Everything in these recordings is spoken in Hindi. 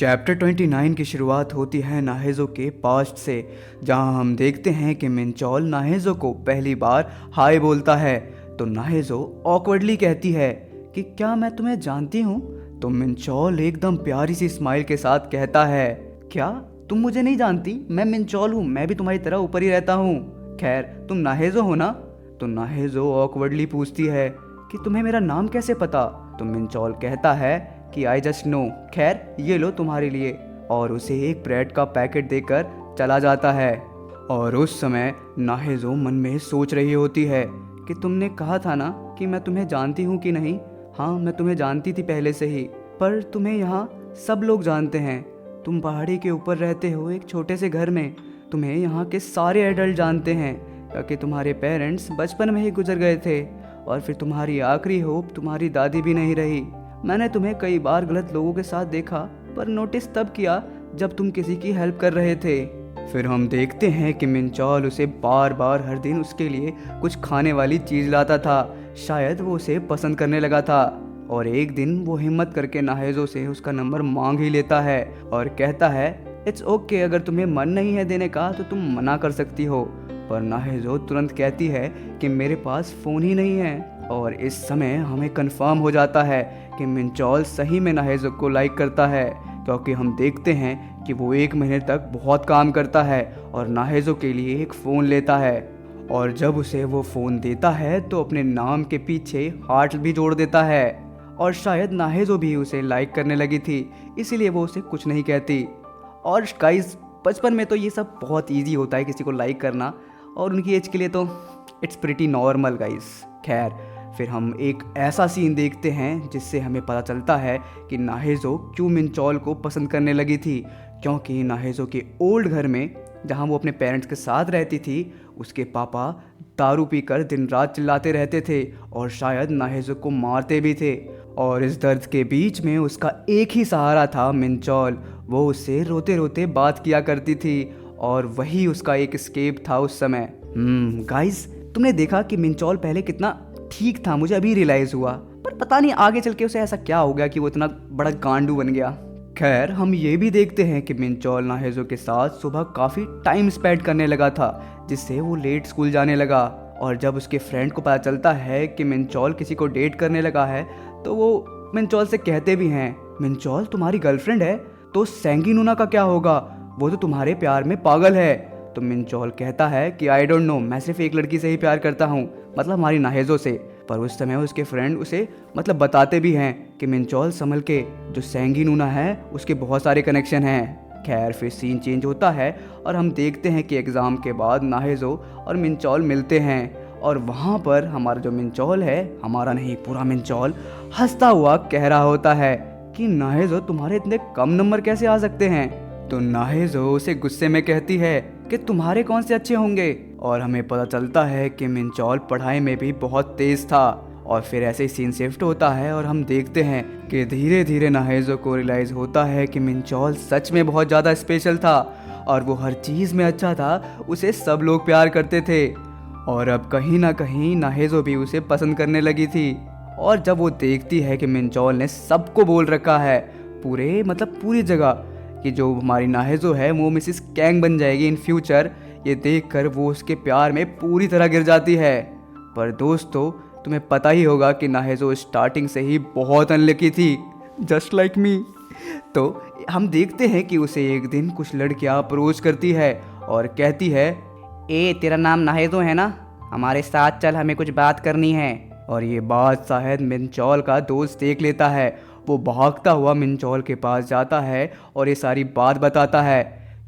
चैप्टर 29 की शुरुआत होती है नाहेजो के पास्ट से, जहां हम देखते हैं कि मिंचोल नाहेजो को पहली बार हाय बोलता है। तो नाहेजो ऑकवर्डली कहती है कि क्या मैं तुम्हें जानती हूँ। तो मिंचोल एकदम प्यारी सी स्माइल के साथ कहता है, क्या तुम मुझे नहीं जानती? मैं मिंचोल हूँ, मैं भी तुम्हारी तरह ऊपर ही रहता हूँ। खैर तुम नाहेजो हो ना? तो नाहेजो ऑकवर्डली पूछती है कि तुम्हें मेरा नाम कैसे पता? तो मिंचोल कहता है कि आई जस्ट नो। खैर ये लो तुम्हारे लिए, और उसे एक ब्रेड का पैकेट देकर चला जाता है। और उस समय नाहेजो मन में सोच रही होती है कि तुमने कहा था ना कि मैं तुम्हें जानती हूँ कि नहीं। हाँ मैं तुम्हें जानती थी पहले से ही, पर तुम्हें यहाँ सब लोग जानते हैं। तुम पहाड़ी के ऊपर रहते हो एक छोटे से घर में। तुम्हें यहाँ के सारे एडल्ट जानते हैं क्योंकि तुम्हारे पेरेंट्स बचपन में ही गुजर गए थे, और फिर तुम्हारी आखिरी होप तुम्हारी दादी भी नहीं रही। मैंने तुम्हें कई बार गलत लोगों के साथ देखा, पर नोटिस तब किया जब तुम किसी की हेल्प कर रहे थे। फिर हम देखते हैं कि मिंचोल उसे बार बार हर दिन उसके लिए कुछ खाने वाली चीज़ लाता था। शायद वो उसे पसंद करने लगा था, और एक दिन वो हिम्मत करके नाहेजो से उसका नंबर मांग ही लेता है और कहता है इट्स ओके, अगर तुम्हें मन नहीं है देने का तो तुम मना कर सकती हो। पर नाहेजो तुरंत कहती है कि मेरे पास फ़ोन ही नहीं है। और इस समय हमें कंफर्म हो जाता है कि मिंचोल सही में नाहेजो को लाइक करता है, क्योंकि हम देखते हैं कि वो 1 महीने तक बहुत काम करता है और नाहेजो के लिए एक फ़ोन लेता है। और जब उसे वो फ़ोन देता है तो अपने नाम के पीछे हार्ट भी जोड़ देता है। और शायद नाहेजो भी उसे लाइक करने लगी थी, इसीलिए वो उसे कुछ नहीं कहती। और गाइस बचपन में तो ये सब बहुत ईजी होता है किसी को लाइक करना, और उनकी एज के लिए तो इट्स प्रिटी नॉर्मल गाइस। खैर फिर हम एक ऐसा सीन देखते हैं जिससे हमें पता चलता है कि नाहेजो क्यों मिंचोल को पसंद करने लगी थी। क्योंकि नाहेजो के ओल्ड घर में जहां वो अपने पेरेंट्स के साथ रहती थी, उसके पापा दारू पीकर दिन रात चिल्लाते रहते थे और शायद नाहेजो को मारते भी थे। और इस दर्द के बीच में उसका एक ही सहारा था मिंचोल। वो उससे रोते रोते बात किया करती थी और वही उसका एक एस्केप था उस समय। गाइस तुमने देखा कि मिंचोल पहले कितना ठीक था, मुझे अभी रियलाइज़ हुआ, पर पता नहीं आगे चल के उसे ऐसा क्या हो गया कि वो इतना बड़ा गांडू बन गया। खैर हम ये भी देखते हैं कि मिंचोल नाहेजो के साथ सुबह काफ़ी टाइम स्पेंड करने लगा था, जिससे वो लेट स्कूल जाने लगा। और जब उसके फ्रेंड को पता चलता है कि मिंचोल किसी को डेट करने लगा है, तो वो मिंचोल से कहते भी हैं मिंचोल तुम्हारी गर्लफ्रेंड है तो सेंगी नूना का क्या होगा, वो तो तुम्हारे प्यार में पागल है। तो मिंचोल कहता है कि आई डोंट नो, मैं सिर्फ एक लड़की से ही प्यार करता हूँ, मतलब हमारी नाहेजो से। पर उस समय उसके फ्रेंड उसे मतलब बताते भी हैं कि मिंचोल संभल के, जो सेंगी नूना है उसके बहुत सारे कनेक्शन हैं। खैर फिर सीन चेंज होता है और हम देखते हैं कि एग्ज़ाम के बाद नाहेजो और मिंचोल मिलते हैं, और वहाँ पर हमारा जो मिंचोल है, हमारा नहीं पूरा मिंचोल, हंसता हुआ कह रहा होता है कि नाहेजो तुम्हारे इतने कम नंबर कैसे आ सकते हैं। तो नाहेजो उसे गुस्से में कहती है कि तुम्हारे कौन से अच्छे होंगे। और हमें पता चलता है कि मिंचोल पढ़ाई में भी बहुत तेज था। और फिर ऐसे ही सीन शिफ्ट होता है और हम देखते हैं कि धीरे धीरे नाहेजो को रियलाइज़ होता है कि मिंचोल सच में बहुत ज़्यादा स्पेशल था और वो हर चीज़ में अच्छा था, उसे सब लोग प्यार करते थे। और अब कहीं ना कहीं नाहेजो भी उसे पसंद करने लगी थी। और जब वो देखती है कि मिंचोल ने सबको बोल रखा है, पूरी जगह, कि जो हमारी नाहेजो है वो मिसिस कैंग बन जाएगी इन फ्यूचर, ये देखकर वो उसके प्यार में पूरी तरह गिर जाती है। पर दोस्तों तुम्हें पता ही होगा कि नाहेजो स्टार्टिंग से ही बहुत अनलकी थी, जस्ट लाइक मी। तो हम देखते हैं कि उसे एक दिन कुछ लड़कियां अप्रोच करती है और कहती है ए तेरा नाम नाहेजो है ना, हमारे साथ चल, हमें कुछ बात करनी है। और ये बात शायद मिंचोल का दोस्त देख लेता है। वो भागता हुआ मिंचोल के पास जाता है और ये सारी बात बताता है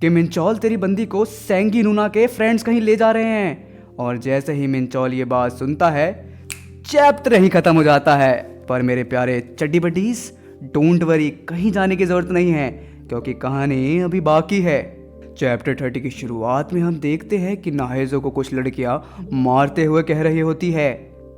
कि मिंचोल तेरी बंदी को सेंगी नूना के फ्रेंड्स कहीं ले जा रहे हैं। और जैसे ही मिंचोल ये बात सुनता है, चैप्टर ही खत्म हो जाता है। पर मेरे प्यारे चड्डी बड्डीज, डोंट वरी, कहीं जाने की ज़रूरत नहीं है क्योंकि कहानी अभी बाकी है। चैप्टर 30 की शुरुआत में हम देखते हैं कि नाहेजो को कुछ लड़कियां मारते हुए कह रही होती है,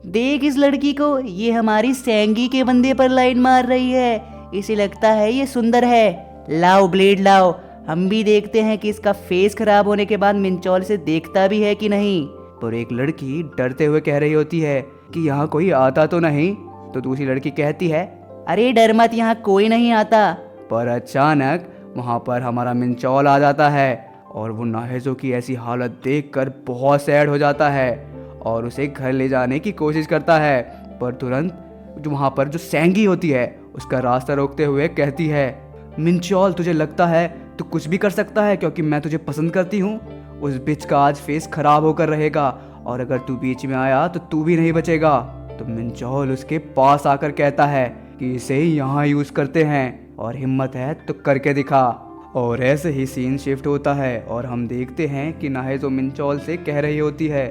देख इस लड़की को, ये हमारी सेंगी के बंदे पर लाइन मार रही है, इसे लगता है ये सुंदर है, लाओ ब्लेड लाओ, हम भी देखते हैं कि इसका फेस खराब होने के बाद मिंचोल से देखता भी है कि नहीं। पर एक लड़की डरते हुए कह रही होती है कि यहाँ कोई आता तो नहीं। तो दूसरी लड़की कहती है अरे डर मत, यहाँ कोई नहीं आता। पर अचानक वहाँ पर हमारा मिंचौल आ जाता है और वो नाहेजो की ऐसी हालत देखकर बहुत सैड हो जाता है और उसे घर ले जाने की कोशिश करता है। पर तुरंत जो वहाँ पर जो सेंगी होती है उसका रास्ता रोकते हुए कहती है, मिंचौल तुझे लगता है तू कुछ भी कर सकता है क्योंकि मैं तुझे पसंद करती हूँ? उस बिच का आज फेस खराब होकर रहेगा और अगर तू बीच में आया तो तू भी नहीं बचेगा। तो मिंचौल उसके पास आकर कहता है कि इसे यहाँ यूज़ करते हैं और हिम्मत है तो करके दिखा। और ऐसे ही सीन शिफ्ट होता है और हम देखते हैं कि नाहेजो मिंचौल से कह रही होती है,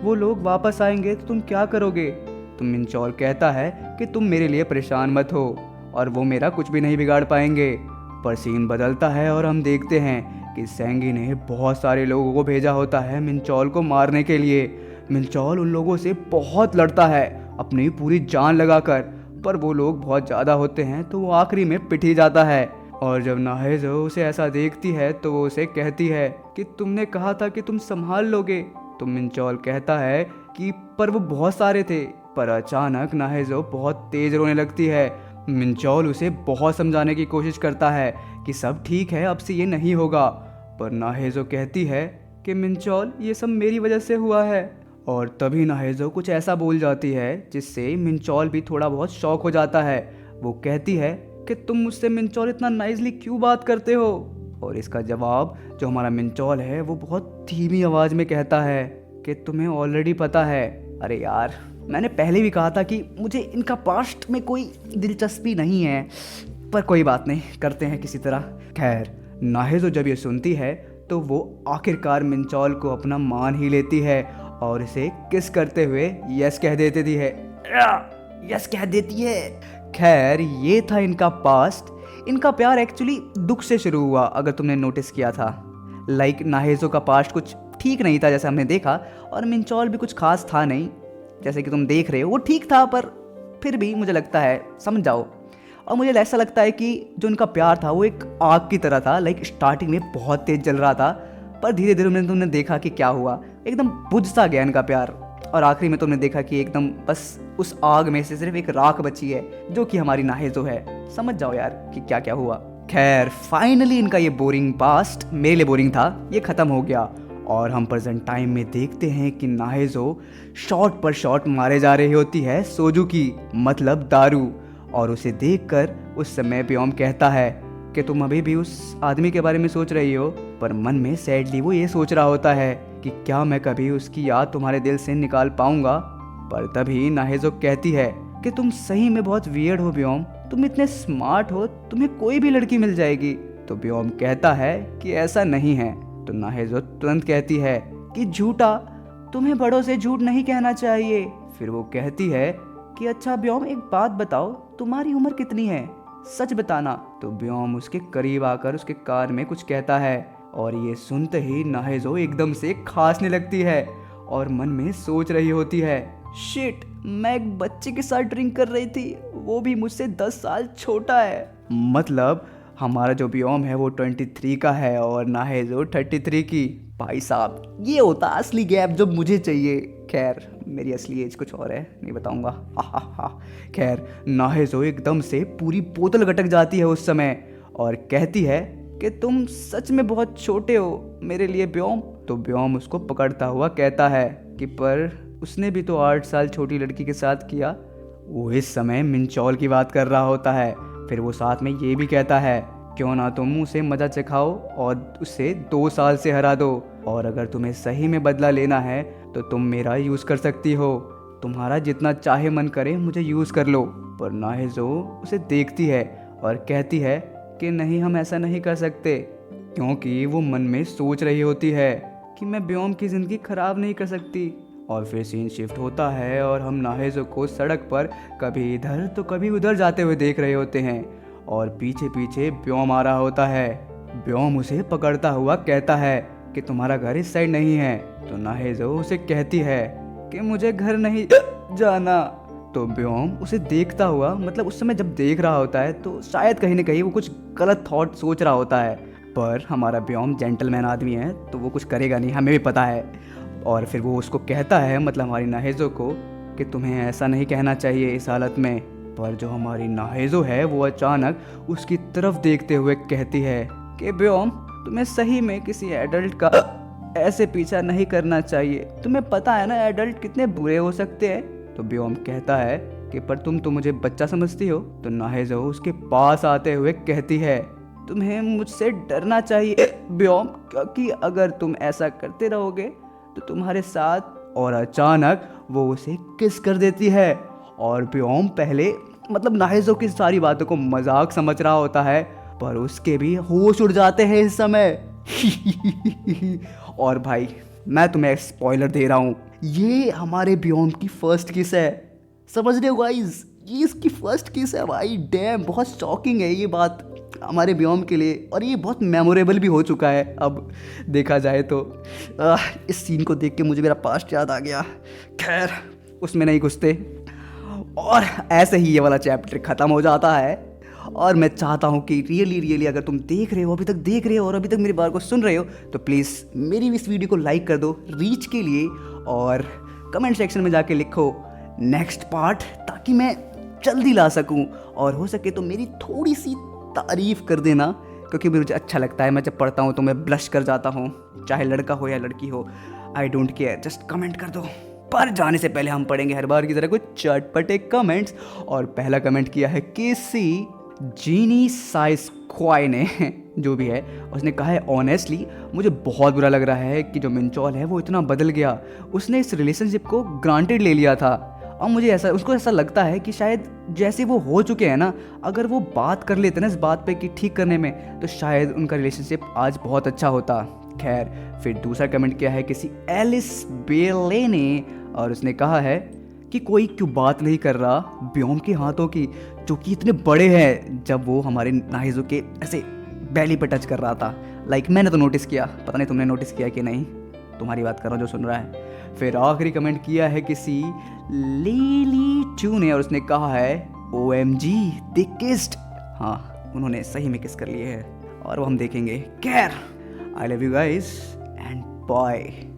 वो लोग वापस आएंगे तो तुम क्या करोगे? तो मिंचौल कहता है कि तुम मेरे लिए परेशान मत हो और वो मेरा कुछ भी नहीं बिगाड़ पाएंगे। पर सीन बदलता है और हम देखते हैं कि सेंगी ने बहुत सारे लोगों को भेजा होता है मिंचौल को मारने के लिए। मिंचौल उन लोगों से बहुत लड़ता है अपनी पूरी जान लगाकर, पर वो लोग बहुत ज़्यादा होते हैं तो वो आखिरी में पिट ही जाता है। और जब नाहेजो उसे ऐसा देखती है तो वो उसे कहती है कि तुमने कहा था कि तुम संभाल लोगे। तो मिंचौल कहता है कि पर वो बहुत सारे थे। पर अचानक नाहेजो बहुत तेज रोने लगती है। मिंचौल उसे बहुत समझाने की कोशिश करता है कि सब ठीक है, अब से ये नहीं होगा। पर नाहेजो कहती है कि मिंचौल ये सब मेरी वजह से हुआ है। और तभी नाहेजो कुछ ऐसा बोल जाती है जिससे मिंचौल भी थोड़ा बहुत शॉक हो जाता है। वो कहती है कि तुम मुझसे मिंचौल इतना नाइसली क्यों बात करते हो? और इसका जवाब जो हमारा मिंचौल है वो बहुत धीमी आवाज़ में कहता है कि तुम्हें ऑलरेडी पता है। अरे यार, मैंने पहले भी कहा था कि मुझे इनका पास्ट में कोई दिलचस्पी नहीं है, पर कोई बात नहीं, करते हैं किसी तरह। खैर, नाहेजो जब ये सुनती है तो वो आखिरकार मिंचौल को अपना मान ही लेती है और इसे किस करते हुए यस कह देती है। यस कह देती है। खैर, ये था इनका पास्ट। इनका प्यार एक्चुअली दुख से शुरू हुआ, अगर तुमने नोटिस किया था। लाइक नाहेजो का पास्ट कुछ ठीक नहीं था जैसे हमने देखा, और मिंचौल भी कुछ खास था नहीं जैसे कि तुम देख रहे हो। वो ठीक था पर फिर भी मुझे लगता है, समझ जाओ। और मुझे ऐसा लगता है कि जो उनका प्यार था वो एक आग की तरह था। लाइक स्टार्टिंग में बहुत तेज जल रहा था, पर धीरे धीरे तुमने देखा कि क्या हुआ, एकदम बुझ सा गया इनका प्यार। और आखिरी में तुमने देखा कि एकदम बस उस आग में से सिर्फ एक राख बची है, जो कि हमारी नाहेजो है। समझ जाओ यार कि क्या क्या हुआ। खैर, फाइनली इनका ये बोरिंग पास्ट, मेरे लिए बोरिंग था, ये खत्म हो गया। और हम प्रेजेंट टाइम में देखते हैं कि नाहेजो शॉट पर शॉट मारे जा रही होती है सोजू की, मतलब दारू। और उसे देखकर उस समय ब्योम कहता है कि तुम अभी भी उस आदमी के बारे में सोच रही हो। पर मन में सैडली वो ये सोच रहा होता है कि क्या मैं कभी उसकी याद तुम्हारे दिल से निकाल पाऊंगा। पर तभी नाहेजो कहती है कि तुम सही में बहुत वियर्ड हो ब्योम, तुम इतने स्मार्ट हो, तुम्हें कोई भी लड़की मिल जाएगी। तो ब्योम कहता है कि ऐसा नहीं है। तो नाहेजो तुरंत कहती है कि झूठा, तुम्हें बड़ों से झूठ नहीं कहना चाहिए। फिर वो कहती है कि अच्छा ब्योम, एक बात बताओ, तुम्हारी उम्र कितनी है, सच बताना। तो ब्योम उसके करीब आकर उसके कान में कुछ कहता है, और ये सुनते ही नाहेजो एकदम से खांसने लगती है और मन में सोच रही होती है, शिट, मैं एक बच्चे के साथ ड्रिंक कर रही थी, वो भी मुझसे 10 साल छोटा है। मतलब हमारा जो ब्योम है वो 23 का है और नाहेजो 33 की। भाई साहब, ये होता असली गैप जो मुझे चाहिए। खैर, मेरी असली एज कुछ और है, नहीं बताऊंगा। हा। खैर, नाहेजो एकदम से पूरी बोतल गटक जाती है उस समय और कहती है कि तुम सच में बहुत छोटे हो मेरे लिए ब्योम। तो ब्योम उसको पकड़ता हुआ कहता है कि पर उसने भी तो 8 साल छोटी लड़की के साथ किया। वो इस समय मिंचौल की बात कर रहा होता है। फिर वो साथ में ये भी कहता है, क्यों ना तुम उसे मजा चखाओ और उसे 2 साल से हरा दो, और अगर तुम्हें सही में बदला लेना है तो तुम मेरा यूज़ कर सकती हो, तुम्हारा जितना चाहे मन करे मुझे यूज़ कर लो। पर नाहेजो उसे देखती है और कहती है कि नहीं, हम ऐसा नहीं कर सकते, क्योंकि वो मन में सोच रही होती है कि मैं ब्योम की ज़िंदगी ख़राब नहीं कर सकती। और फिर सीन शिफ्ट होता है और हम नाहेजो को सड़क पर कभी इधर तो कभी उधर जाते हुए देख रहे होते हैं, और पीछे पीछे ब्योम आ रहा होता है। ब्योम उसे पकड़ता हुआ कहता है कि तुम्हारा घर इस साइड नहीं है। तो नाहेजो उसे कहती है कि मुझे घर नहीं जाना। तो ब्योम उसे देखता हुआ, मतलब उस समय जब देख रहा होता है तो शायद कहीं ना कहीं वो कुछ गलत थॉट सोच रहा होता है, पर हमारा ब्योम जेंटलमैन आदमी है तो वो कुछ करेगा नहीं, हमें भी पता है। और फिर वो उसको कहता है, मतलब हमारी नाहेजो को, कि तुम्हें ऐसा नहीं कहना चाहिए इस हालत में, पर जो हमारी नाहेजो है वो अचानक उसकी तरफ देखते हुए कहती है कि व्योम, तुम्हें सही में किसी एडल्ट का ऐसे पीछा नहीं करना चाहिए। तुम्हें पता है ना एडल्ट कितने बुरे हो सकते हैं। तो व्योम कहता है कि पर तुम तो मुझे बच्चा समझती हो। तो नाहेजो उसके पास आते हुए कहती है तुम्हें मुझसे डरना चाहिए व्योम, क्योंकि अगर तुम ऐसा करते रहोगे तो तुम्हारे साथ। और अचानक वो उसे किस कर देती है। और व्योम पहले मतलब नाहेजो की सारी बातों को मजाक समझ रहा होता है, पर उसके भी होश उड़ जाते हैं इस समय। और भाई मैं तुम्हें स्पॉइलर दे रहा हूँ, ये हमारे व्योम की फर्स्ट किस है। समझ रहे हो गाइस, ये इसकी फर्स्ट किस है भाई। डैम, बहुत शॉकिंग है ये बात हमारे व्योम के लिए, और ये बहुत मेमोरेबल भी हो चुका है अब देखा जाए तो। इस सीन को देख के मुझे मेरा पास्ट याद आ गया। खैर उसमें नहीं घुसते। और ऐसे ही ये वाला चैप्टर ख़त्म हो जाता है। और मैं चाहता हूँ कि रियली अगर तुम देख रहे हो, अभी तक देख रहे हो और अभी तक मेरी बात को सुन रहे हो, तो प्लीज़ मेरी इस वीडियो को लाइक कर दो रीच के लिए, और कमेंट सेक्शन में जाके लिखो नेक्स्ट पार्ट, ताकि मैं जल्दी ला सकूँ। और हो सके तो मेरी थोड़ी सी तारीफ़ कर देना, क्योंकि मुझे अच्छा लगता है। मैं जब पढ़ता हूँ तो मैं ब्लश कर जाता हूँ, चाहे लड़का हो या लड़की हो, I don't care, just comment कर दो। पर जाने से पहले हम पढ़ेंगे हर बार की तरह कुछ चटपटे कमेंट्स। और पहला कमेंट किया है केसी जीनी साइज ख्वाई ने, जो भी है, उसने कहा है ऑनेस्टली मुझे बहुत बुरा लग रहा है कि जो मिंचॉल है वो इतना बदल गया। उसने इस रिलेशनशिप को ग्रांटेड ले लिया था, और मुझे उसको ऐसा लगता है कि शायद जैसे वो हो चुके हैं ना, अगर वो बात कर लेते ना इस बात पे कि ठीक करने में, तो शायद उनका रिलेशनशिप आज बहुत अच्छा होता। खैर फिर दूसरा कमेंट किया है किसी एलिस बेले ने, और उसने कहा है कि कोई क्यों बात नहीं कर रहा व्योम के हाथों की, जो कि इतने बड़े हैं, जब वो हमारे नाहेजो के ऐसे बैली पे टच कर रहा था। लाइक मैंने तो नोटिस किया, पता नहीं तुमने नोटिस किया कि नहीं, तुम्हारी बात कर रहा हूँ जो सुन रहा है। फिर आखिरी कमेंट किया है किसी लीली चू ने, और उसने कहा है OMG they kissed। हाँ, उन्होंने सही में किस कर लिए है, और वो हम देखेंगे। खैर I love you guys and bye.